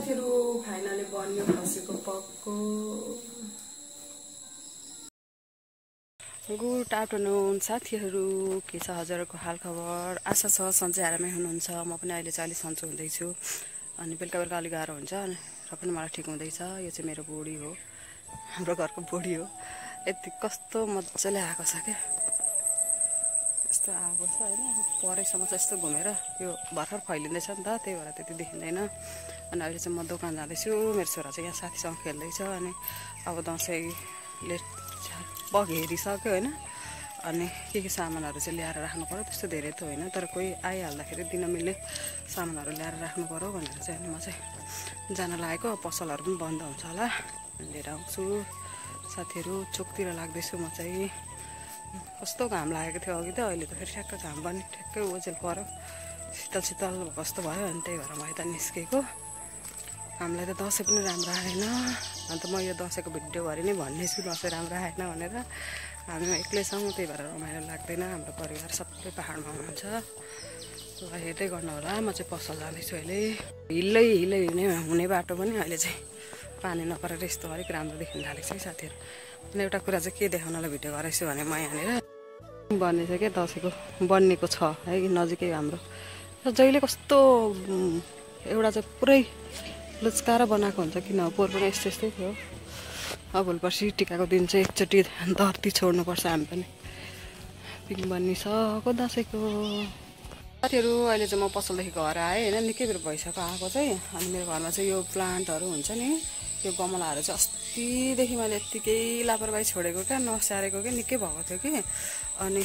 साथीहरु फाइनली बन्यो खसीको पक्को। गुड आफ्टरनुन साथीहरु, के छ हजुरहरुको हाल खबर? आशा छ सन्चै आरामै हुनुहुन्छ। म पनि अहिले चाहिँ अलि सन्चो हुँदैछु। अनि बेलुका बेलुका अलि गाह्रो हुन्छ र पनि मलाई ठिक हुँदैछ। यो चाहिँ मेरो बुढी हो, हाम्रो घरको बुढी हो। यति कस्तो मजाले आएको छ के, यस्तो आएको छ हैन। परेसम्म चाहिँ यस्तो घुमेर यो भर्खर फैलिँदैछ नि त, त्यही भएर त्यति देखिँदैन। अनि अहिले चाहिँ म दोकान जाँदैछु। मेरो छोरा चाहिँ यहाँ साथीसँग खेल्दैछ। अनि अब दसैँले पग हेरिसक्यो हैन। अनि के सामानहरू चाहिँ ल्याएर राख्नु पर्यो, त्यस्तो धेरै त होइन, तर कोही आइहाल्दाखेरि दिन मिल्ने सामानहरू ल्याएर राख्नु पर्यो भनेर चाहिँ अनि म चाहिँ जान लागेको। पसलहरू पनि बन्द हुन्छ होला, लिएर आउँछु। साथीहरू चोकतिर लाग्दैछु म चाहिँ। कस्तो घाम लागेको थियो अघि त, अहिले त फेरि ठ्याक्क घाम पनि ठ्याक्कै ओझेल पर्यो, शीतल शीतल कस्तो भयो। अनि त्यही भएर म यता निस्केको। हामीलाई त दसैँ पनि राम्रो आएन। अन्त म यो दसैँको भिडियोभरि नै भन्ने छु दसैँ राम्रो आएन भनेर। हामीमा एक्लै छौँ, त्यही भएर रमाइलो लाग्दैन। हाम्रो परिवार सबै पहाडमा हुनुहुन्छ। ल हेर्दै गर्नु होला। म चाहिँ पसल जाँदैछु अहिले। हिलै हुने बाटो पनि अहिले चाहिँ पानी नपरेर यस्तो अलिक राम्रो देखिन थालेको छ है साथीहरू। अनि एउटा कुरा चाहिँ के देखाउनलाई भिडियो गरेछु भने, म यहाँनिर बनिन्छ क्या, दसैँको बनिएको छ है नजिकै हाम्रो। जहिले कस्तो एउटा चाहिँ पुरै लुच्काएर बनाएको हुन्छ, किन पोहोर पनि यस्तै थियो। अब भोलिपर्सि टिकाको दिन चाहिँ एकचोटि धरती छोड्नुपर्छ हामी पनि। पिङ बनिसक्यो दसैँको। साथीहरू अहिले चाहिँ म पसलदेखि घर आएँ होइन, निकै बेर भइसक्यो आएको चाहिँ। अनि मेरो घरमा चाहिँ यो प्लान्टहरू हुन्छ नि, यो गमलाहरू चाहिँ अस्तिदेखि मैले यत्तिकै लापरवाही छोडेको क्या, नस्याहारेको क्या, निकै भएको थियो कि। अनि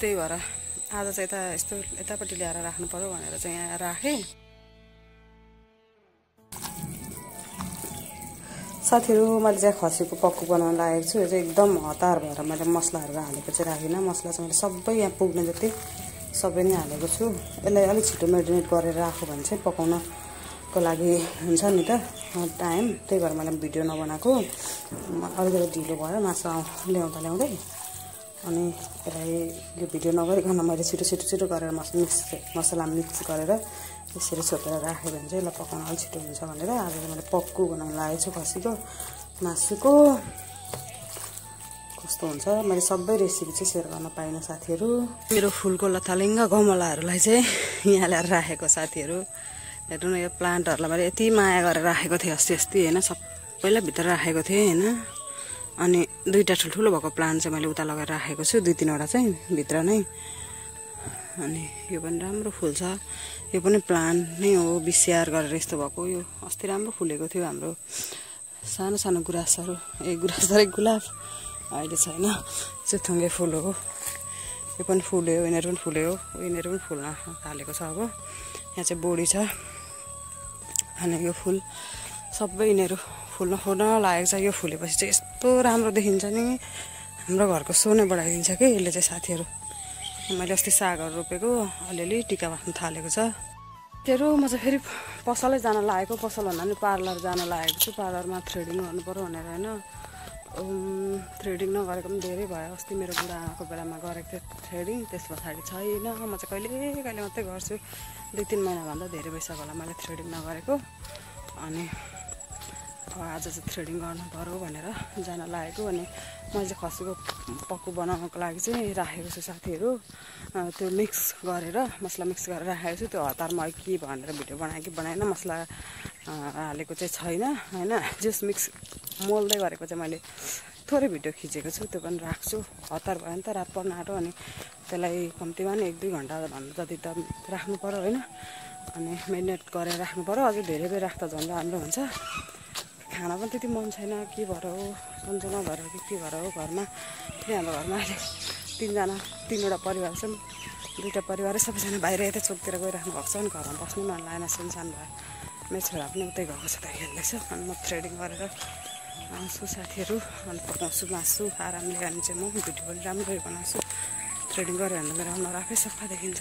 त्यही भएर आज चाहिँ यता यस्तो यतापट्टि ल्याएर राख्नु पर्यो भनेर चाहिँ यहाँ राखेँ। साथीहरू मैले चाहिँ खसीको पक्कु बनाउन लागेको छु। यो चाहिँ एकदम हतार भएर मैले मसलाहरू हालेको चाहिँ राखिनँ। मसला चाहिँ मैले सबै यहाँ पुग्ने जति सबै नै हालेको छु। यसलाई अलिक छिटो मेरिनेट गरेर राख्यो भने चाहिँ पकाउनको लागि हुन्छ नि त टाइम। त्यही भएर मैले भिडियो नबनाएको। अलिकति ढिलो भयो मासु ल्याउँदै। अनि यसलाई यो भिडियो नगरिकन मैले छिटो गरेर मसला मिक्स गरेर यसरी छोपेर राखेँ भने चाहिँ यसलाई पकाउन अलिक छिटो हुन्छ भनेर आज चाहिँ मैले पक्कु बनाउन लागेको छु खसीको मासुको। कस्तो हुन्छ मैले सबै रेसिपी चाहिँ सेयर गर्न पाइनँ साथीहरू। मेरो फुलको लथालिङ्ग गमलाहरूलाई चाहिँ यहाँ ल्याएर राखेको साथीहरू। हेर्नु न, यो प्लान्टहरूलाई मैले यति माया गरेर राखेको थिएँ अस्ति होइन, सबैलाई भित्र राखेको थिएँ होइन। अनि दुईवटा ठुल्ठुलो भएको प्लान्ट चाहिँ मैले उता लगेर राखेको छु, 2-3वटा चाहिँ भित्र नै। अनि यो पनि राम्रो फुल्छ। यो पनि प्लान्ट नै हो, बिस्याहार गरेर यस्तो भएको। यो अस्ति राम्रो फुलेको थियो हाम्रो सानो गुराँसहरू, गुलाब अहिले छैन। चुथुङ्गे फुल हो, यो पनि फुल्यो, यिनीहरू पनि फुल्यो, यिनीहरू पनि फुल्न थालेको छ। अब यहाँ चाहिँ बोडी छ। अनि यो फुल सबै यिनीहरू फुल्न लागेको छ। यो फुलेपछि चाहिँ यस्तो राम्रो देखिन्छ नि, हाम्रो घरको सो नै बढाइदिन्छ कि यसले चाहिँ साथीहरू। मैले अस्ति सागहरू रोपेको, अलिअलि टिका बाँध्नु थालेको छ। त्योहरू म चाहिँ फेरि पसलै जान लागेको। पसल भन्दा पनि पार्लर जान लागेको छु। पार्लरमा थ्रेडिङ गर्नु पर्यो भनेर होइन। थ्रेडिङ नगरेको पनि धेरै भयो। अस्ति मेरो बुढा आमाको बेलामा गरेको थिएँ थ्रेडिङ, त्यस पछाडि छैन। म चाहिँ कहिले मात्रै गर्छु, 2-3 महिनाभन्दा धेरै भइसक्यो होला मैले थ्रेडिङ नगरेको। अनि अब आज चाहिँ थ्रेडिङ गर्नु पर्यो भनेर जान लागेको। अनि मैले चाहिँ खसीको पक्कु बनाउनको लागि चाहिँ राखेको छु साथीहरू। त्यो मसला मिक्स गरेर राखेको छु। त्यो हतारमा के भनेर भिडियो बनाएँ कि बनाएन, मसला हालेको चाहिँ छैन होइन। जुस मिक्स मोल्दै गरेको चाहिँ मैले थोरै भिडियो खिचेको छु, त्यो पनि राख्छु। हतार भयो नि त, रात पर्न आँट्यो। अनि त्यसलाई कम्तीमा नि 1-2 घन्टा भन्दा जति त राख्नु पर्यो होइन। अनि मेरिनेट गरेर राख्नु पर्यो। अझै धेरै बेर राख्दा झन् राम्रो हुन्छ। खाना पनि त्यति मन छैन, के भएर हो, सन्चो नभएर कि के भएर हो घरमा। फेरि हाम्रो घरमा अहिले 3वटा परिवार छन्। 2टा परिवारै सबैजना बाहिर यतै चोकतिर गइराख्नु भएको छ। अनि घरमा बस्नै मन लागेन, सुनसान भयो। मेरो छोरा पनि उतै गएको छ, त खेल्दैछ। अनि म थ्रेडिङ गरेर आउँछु साथीहरू। अनि पकाउँछु मासु आरामले। अनि चाहिँ म भिडियो पनि राम्ररी बनाउँछु। थ्रेडिङ गरेर भने मेरो अनुहार आफै सफा देखिन्छ।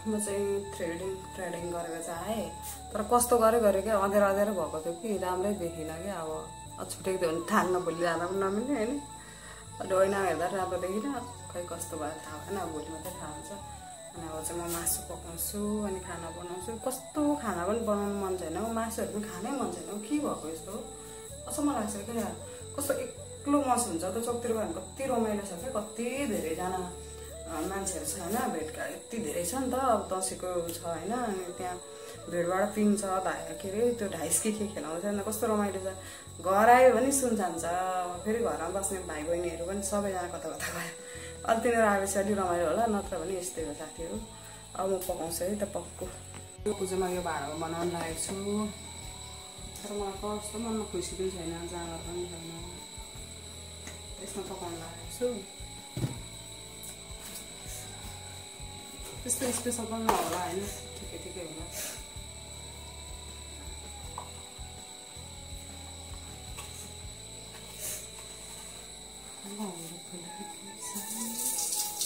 म चाहिँ थ्रेडिङ गरेर चाहिँ आएँ, तर कस्तो गरेँ क्या, अँध्यारो भएको थियो कि राम्रै देखिनँ क्या। अब छुटेको थियो भने थाहा नभोलि जाँदा पनि नमिल्ने होइन। अहिले ऐना हेर्दा राम्रो देखिनँ, खै कस्तो भयो थाहा भएन, अब भोलि मात्रै थाहा हुन्छ। खानाको चाहिँ म मासु पकाउँछु अनि खाना बनाउँछु। कस्तो खाना पनि बनाउनु मन छैन हौ, मासुहरू पनि खानै मन छैन हौ, के भएको यस्तो अचम्म लाग्छ क्या। कस्तो एक्लो मासु हुन्छ त, चौकतिर गयो भने कति रमाइलो छ क्या, कति धेरैजना मान्छेहरू छ होइन, भेटघाट यति धेरै छ नि त। अब दसैँको छ होइन, अनि त्यहाँ भिडबाट पिन्छ के अरे त्यो ढाइस के खेलाउँछ नि, कस्तो रमाइलो छ। घर आयो भने सुनसान छ, फेरि घरमा बस्ने भाइ बहिनीहरू पनि सबैजना कता कता गयो। अनि तिनीहरू आएपछि अलिक रमाइलो होला, नत्र भने यस्तै हो साथीहरू। अब म पकाउँछु है त पक्कु। यो पूजामा यो भाँडामा बनाउनु लागेको छु, तर मलाई कस्तो मनमा खुसी पनि छैन, जाँगर पनि छैन, त्यसमा पकाउनु लागेको छु। त्यस्तो स्पेसल पनि नहोला होइन, ठिकै ठिकै होला।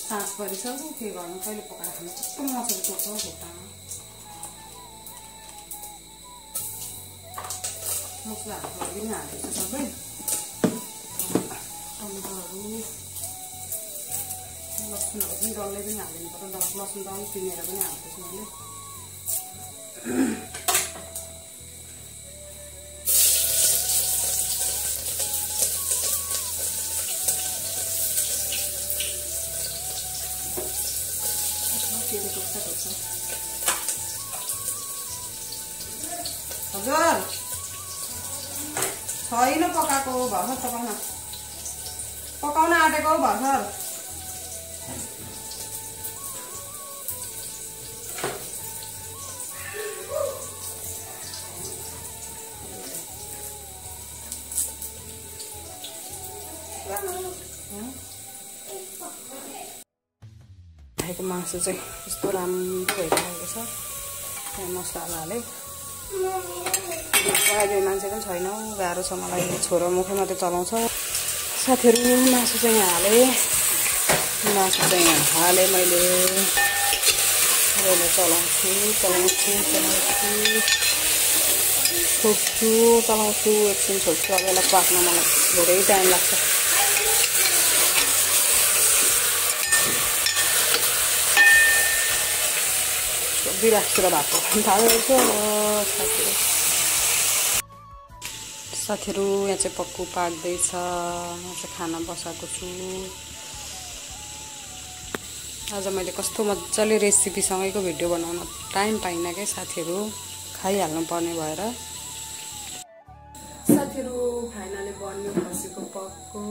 सास परिसक्यो, के गर्नु, कहिले पकाएर खानु, कस्तो मजाले टोक्छ खुट्टामा। मसलाहरू पनि हालेको सबै, टमाटरहरू लसुनहरू पनि डल्लै पनि हालिदिनु पर्छ, लसुन डल्लै पिनेर पनि हाल्दैछु मैले। हजुर छैन पकाएको, भर्खर पकाउन आँटेको भर्खर। खाएको मासु चाहिँ यस्तो राम्रो भइरहेको छ, त्यहाँ मसला हालेँ। अहिले मान्छे पनि छैन, गाह्रो छ मलाई, छोरो मुखै मात्रै चलाउँछ। साथीहरू मासु चाहिँ हालेँ मैले, चलाउँछु छोप्छु एकछिन छोप्छु। अब यसलाई पाक्न मलाई धेरै टाइम लाग्छ। छोपिराख्छु र भात पकाउनु थालेको छु। साथीहरू यहाँ चाहिँ पक्कु पाक्दैछ, म चाहिँ खाना बसाएको छु। आज मैले कस्तो मजाले रेसिपीसँगैको भिडियो बनाउन टाइम पाइनँ क्या साथीहरू, खाइहाल्नु पर्ने भएर। साथीहरू फाइनली बन्यो खसीको पक्कु,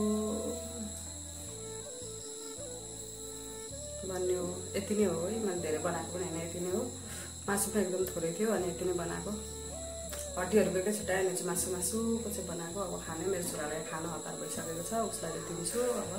बन्यो। यति नै हो है, मैले धेरै बनाएको पनि होइन, यति नै हो। मासु पनि एकदम थोरै थियो अनि यति नै बनाएको। हड्डीहरू बेग्लै छुट्यायो भने चाहिँ मासुको चाहिँ बनाएको। अब खाने मेरो छोरालाई खाना हतार भइसकेको छ, उसलाई दिन्छु अब।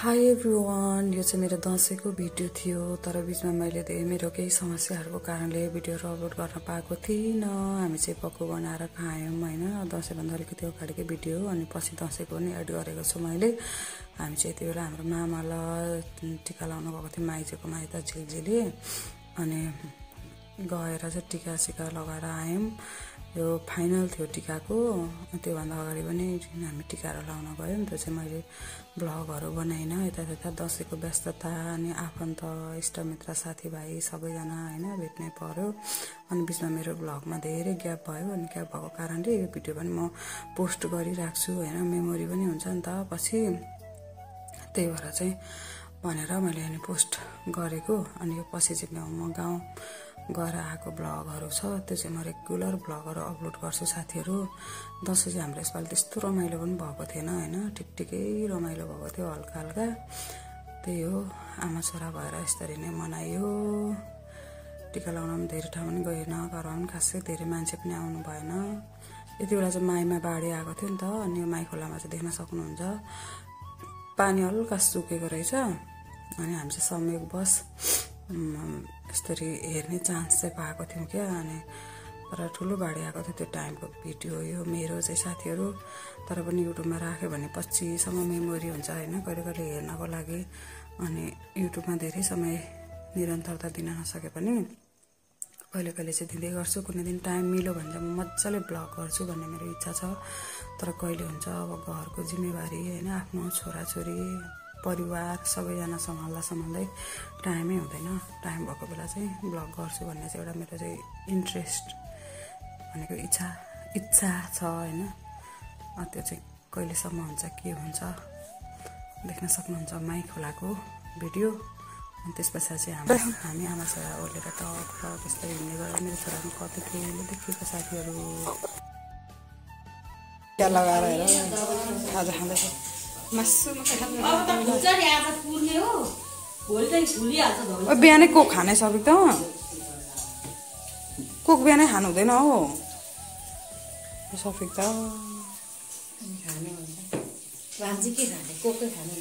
हाई एभ्रिवान, यो चाहिँ मेरो दसैँको भिडियो थियो, तर बिचमा मैले मेरो केही समस्याहरूको कारणले भिडियोहरू अपलोड गर्न पाएको थिइनँ। हामी चाहिँ पक्कु बनाएर खायौँ होइन, दसैँभन्दा अलिकति अगाडिकै भिडियो, अनि पछि दसैँको पनि एड गरेको छु मैले। हामी चाहिँ यति बेला हाम्रो मामालाई टिका लाउनु गएको थियो, माइजूको माइत झिलझिली, अनि गएर चाहिँ टिका सिका लगाएर आयौँ। यो फाइनल थियो टिकाको, त्योभन्दा अगाडि पनि हामी टिकाहरू लाउन गयौँ। त्यो चाहिँ मैले ब्लगहरू बनाइनँ, यता दसैँको व्यस्तता, अनि आफन्त इष्टमित्र साथीभाइ सबैजना होइन भेट्नै पर्यो। अनि बिचमा मेरो ब्लगमा धेरै ग्याप भयो, अनि ग्याप भएको कारणले यो भिडियो पनि म पोस्ट गरिराख्छु होइन, मेमोरी पनि हुन्छ नि त पछि, त्यही भएर चाहिँ भनेर मैले अनि पोस्ट गरेको। अनि यो पछि चाहिँ म गाउँ गएर आएको ब्लगहरू छ, त्यो चाहिँ म रेगुलर ब्लगहरू अपलोड गर्छु साथीहरू। दसैँ चाहिँ हाम्रो यसपालि त्यस्तो रमाइलो पनि भएको थिएन होइन, ठिकै रमाइलो भएको थियो, हल्का हल्का। त्यही हो, आमा छोरा भएर यसरी नै मनाइयो। टिका लाउन पनि धेरै ठाउँ पनि गएन, घरमा पनि खासै धेरै मान्छे पनि आउनु भएन। यति बेला चाहिँ माईमा बाढी आएको थियो नि त, अनि यो माई खोलामा चाहिँ देख्न सक्नुहुन्छ पानी हल्का सुकेको रहेछ। अनि हामी चाहिँ संयोगवश यसरी हेर्ने चान्स चाहिँ पाएको थियौँ क्या, अनि तर ठुलो बाढी आएको थियो, त्यो टाइमको भिडियो हो यो मेरो चाहिँ साथीहरू। तर पनि युट्युबमा राख्यो भने पछिसम्म मेमोरी हुन्छ होइन, कहिले कहिले हेर्नको लागि। अनि युट्युबमा धेरै समय निरन्तरता दिन नसके पनि कहिले कहिले चाहिँ दिँदै गर्छु। कुनै दिन टाइम मिल्यो भने चाहिँ म मजाले ब्लग गर्छु भन्ने मेरो इच्छा छ, तर कहिले हुन्छ अब घरको जिम्मेवारी होइन, आफ्नो छोराछोरी परिवार सबैजनासँग हल्ला सम्हाल्दै टाइमै हुँदैन। टाइम भएको बेला चाहिँ ब्लग गर्छु भन्ने चाहिँ एउटा मेरो चाहिँ इन्ट्रेस्ट भनेको इच्छा छ होइन। त्यो चाहिँ कहिलेसम्म हुन्छ के हुन्छ देख्न सक्नुहुन्छ माई खोलाको भिडियो। अनि त्यस पछाडि चाहिँ हामी आमा छोरा ओर्लेर टक्क त्यस्तै हिँड्ने गरेर मेरो छोराको कति ठुलो देखिएको साथीहरू क्या लगाएर हेर खाजा खाँदैछ मासु बिहानै कोक खाने सबै त कोक बिहानै खानु हुँदैन हो सफिक त के खाने कोकै खाने